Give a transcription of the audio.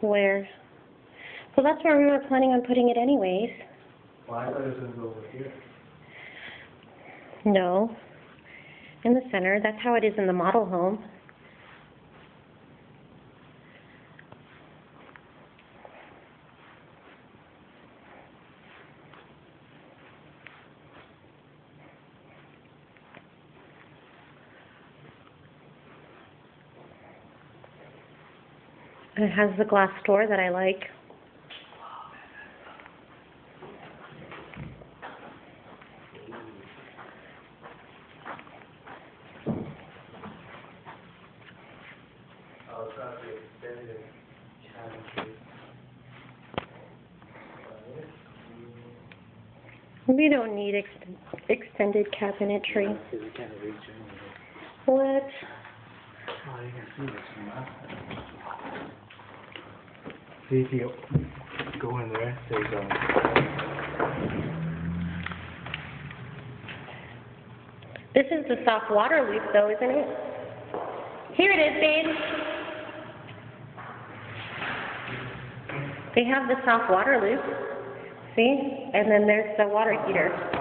Where? Well, that's where we were planning on putting it anyways. Well, I thought it was going to go over here. No. In the center. That's how it is in the model home. It has the glass door that I like. Oh, it's got the extended cabinetry. We don't need extended cabinetry. Because you can't reach anywhere. What? Oh, you can see this from last time. See if you go in there, there's This is the soft water loop though, isn't it? Here it is, babe. They have the soft water loop. See? And then there's the water heater.